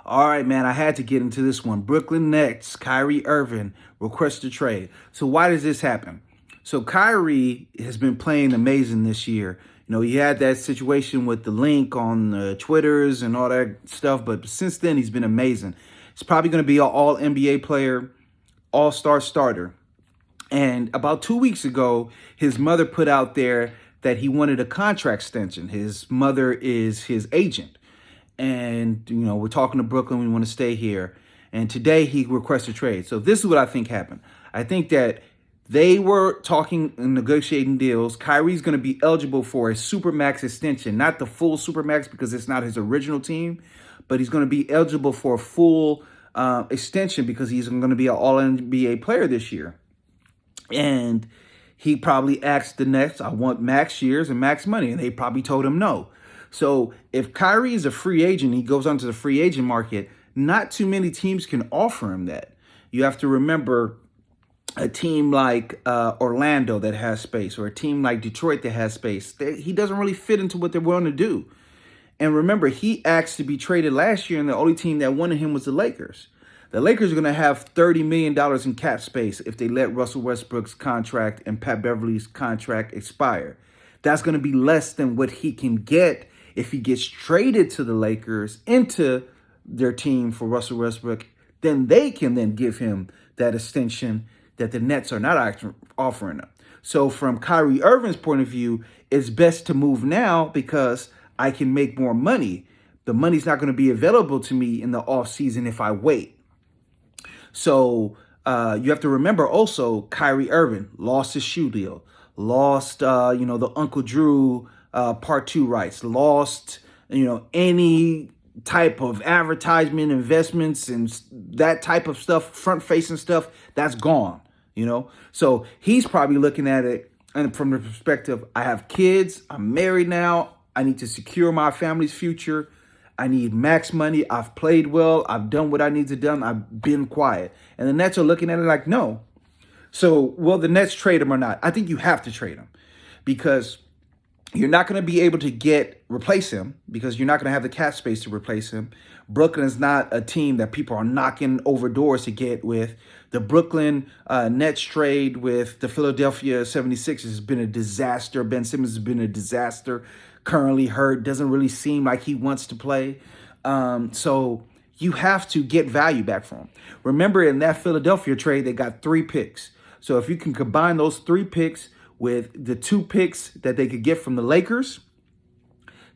All right, man, I had to get into this one. Brooklyn Nets, Kyrie Irving requests a trade. So why does this happen? So Kyrie has been playing amazing this year. He had that situation with the link on the Twitters and all that stuff, but since then he's been amazing. He's probably going to be an all NBA player, all-star starter. And about 2 weeks ago, his mother put out there that he wanted a contract extension. His mother is his agent. And, we're talking to Brooklyn. We want to stay here. And today he requested trade. So this is what I think happened. I think that they were talking and negotiating deals. Kyrie's going to be eligible for a Supermax extension, not the full Supermax because it's not his original team, but he's going to be eligible for a full extension because he's going to be an All-NBA player this year. And he probably asked the Nets, I want max years and max money. And they probably told him no. So if Kyrie is a free agent, he goes onto the free agent market, not too many teams can offer him that. You have to remember a team like Orlando that has space, or a team like Detroit that has space. He doesn't really fit into what they're willing to do. And remember, he asked to be traded last year, and the only team that wanted him was the Lakers. The Lakers are going to have $30 million in cap space if they let Russell Westbrook's contract and Pat Beverly's contract expire. That's going to be less than what he can get if he gets traded to the Lakers into their team for Russell Westbrook. Then they can then give him that extension that the Nets are not actually offering him. So from Kyrie Irving's point of view, it's best to move now because I can make more money. The money's not going to be available to me in the offseason if I wait. So you have to remember also Kyrie Irving lost his shoe deal, lost, the Uncle Drew Part 2 rights, lost, any type of advertisement, investments, and that type of stuff, front-facing stuff, that's gone, So he's probably looking at it and from the perspective, I have kids, I'm married now, I need to secure my family's future. I need max money. I've played well. I've done what I need to do. I've been quiet. And the Nets are looking at it like, no. So, will the Nets trade him or not? I think you have to trade him because you're not going to be able to replace him because you're not going to have the cap space to replace him. Brooklyn is not a team that people are knocking over doors to get with. The Brooklyn Nets trade with the Philadelphia 76ers has been a disaster. Ben Simmons has been a disaster. Currently hurt, doesn't really seem like he wants to play. So you have to get value back from him. Remember, in that Philadelphia trade, they got 3 picks. So if you can combine those 3 picks with the 2 picks that they could get from the Lakers,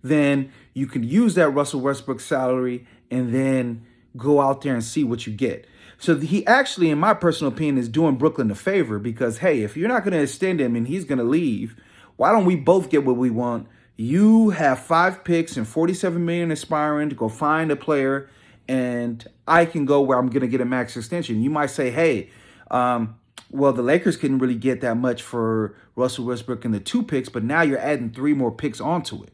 then you can use that Russell Westbrook salary and then go out there and see what you get. So he actually, in my personal opinion, is doing Brooklyn a favor because, hey, if you're not going to extend him and he's going to leave, why don't we both get what we want? You have 5 picks and $47 million expiring to go find a player, and I can go where I'm going to get a max extension. You might say, hey, well, the Lakers couldn't really get that much for Russell Westbrook and the 2 picks, but now you're adding 3 more picks onto it.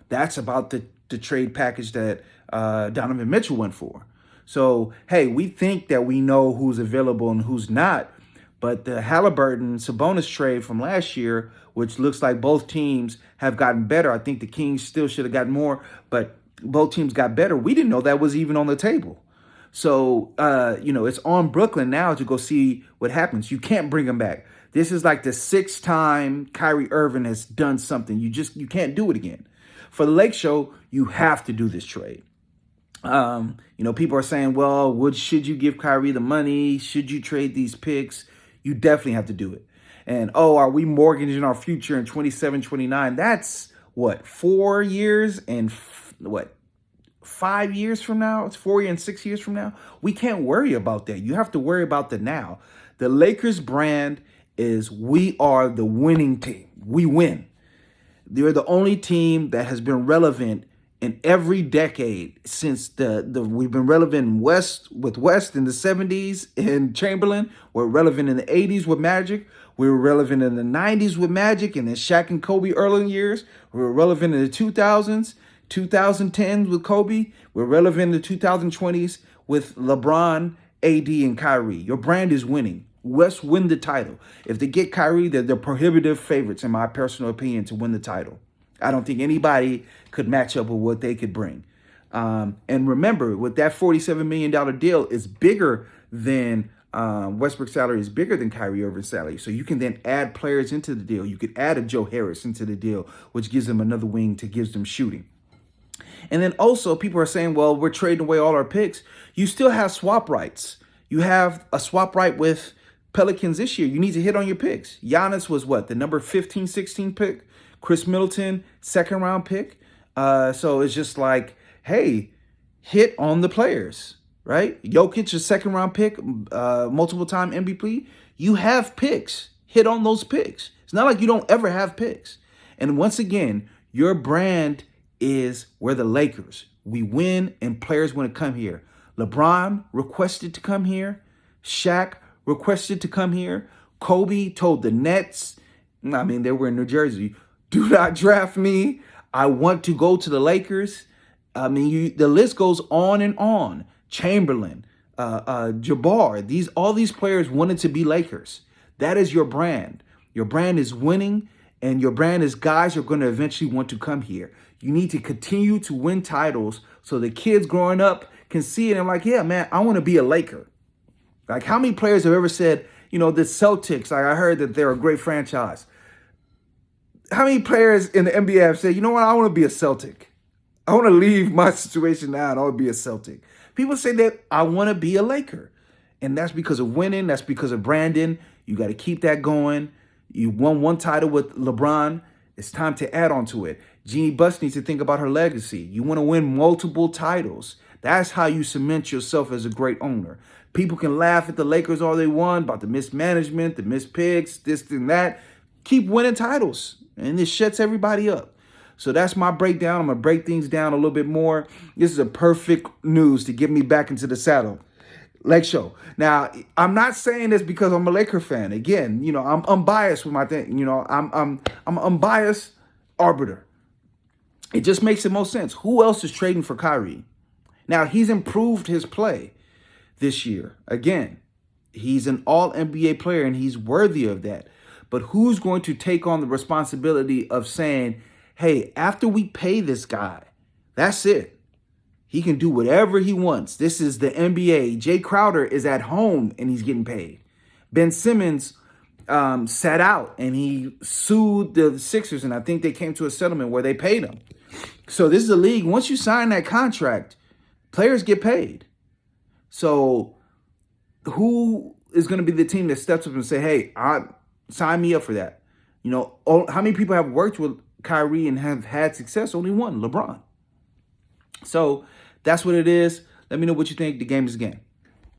That's about the trade package that Donovan Mitchell went for. So, hey, we think that we know who's available and who's not. But the Halliburton-Sabonis trade from last year, which looks like both teams have gotten better. I think the Kings still should have gotten more, but both teams got better. We didn't know that was even on the table. So, it's on Brooklyn now to go see what happens. You can't bring him back. This is like the 6th time Kyrie Irving has done something. You can't do it again. For the Lake Show, you have to do this trade. People are saying, well, should you give Kyrie the money? Should you trade these picks? You definitely have to do it. And, are we mortgaging our future in 27, 29? That's, 4 years and 5 years from now? It's 4 years and 6 years from now? We can't worry about that. You have to worry about the now. The Lakers brand is we are the winning team. We win. They're the only team that has been relevant in every decade since we've been relevant with West in the 70s and Chamberlain. We're relevant in the 80s with Magic. We were relevant in the 90s with Magic and then Shaq and Kobe early years. We were relevant in the 2000s, 2010s with Kobe. We're relevant in the 2020s with LeBron, AD, and Kyrie. Your brand is winning. West win the title. If they get Kyrie, they're the prohibitive favorites, in my personal opinion, to win the title. I don't think anybody could match up with what they could bring. And remember, with that $47 million deal, it's bigger than Westbrook's salary is bigger than Kyrie Irving's salary. So you can then add players into the deal. You could add a Joe Harris into the deal, which gives them another wing to gives them shooting. And then also people are saying, well, we're trading away all our picks. You still have swap rights. You have a swap right with Pelicans this year. You need to hit on your picks. Giannis was what? The number 15, 16 pick. Chris Middleton, second round pick. So it's just like, hey, hit on the players, right? Jokic, a second round pick, multiple time MVP. You have picks. Hit on those picks. It's not like you don't ever have picks. And once again, your brand is we're the Lakers. We win and players want to come here. LeBron requested to come here. Shaq requested to come here. Kobe told the Nets, I mean, they were in New Jersey, do not draft me. I want to go to the Lakers. I mean, the list goes on and on. Chamberlain, Jabbar, all these players wanted to be Lakers. That is your brand. Your brand is winning, and your brand is guys are going to eventually want to come here. You need to continue to win titles so the kids growing up can see it and like, yeah, man, I want to be a Laker. Like, how many players have ever said, the Celtics, like I heard that they're a great franchise. How many players in the NBA have said, you know what, I want to be a Celtic. I want to leave my situation now and I want to be a Celtic. People say that I want to be a Laker. And that's because of winning. That's because of branding. You got to keep that going. You won one title with LeBron. It's time to add on to it. Jeannie Buss needs to think about her legacy. You want to win multiple titles. That's how you cement yourself as a great owner. People can laugh at the Lakers all they want about the mismanagement, the missed picks, this and that. Keep winning titles, and it shuts everybody up. So that's my breakdown. I'm going to break things down a little bit more. This is a perfect news to get me back into the saddle. Lake Show. Now, I'm not saying this because I'm a Laker fan. Again, I'm unbiased with my thing. I'm an unbiased arbiter. It just makes the most sense. Who else is trading for Kyrie? Now, he's improved his play this year. Again, he's an all-NBA player, and he's worthy of that. But who's going to take on the responsibility of saying, hey, after we pay this guy, that's it. He can do whatever he wants. This is the NBA. Jay Crowder is at home, and he's getting paid. Ben Simmons sat out, and he sued the Sixers, and I think they came to a settlement where they paid him. So this is a league. Once you sign that contract, players get paid. So who is going to be the team that steps up and say, hey, sign me up for that? How many people have worked with Kyrie and have had success? Only one, LeBron. So that's what it is. Let me know what you think. The game is a game.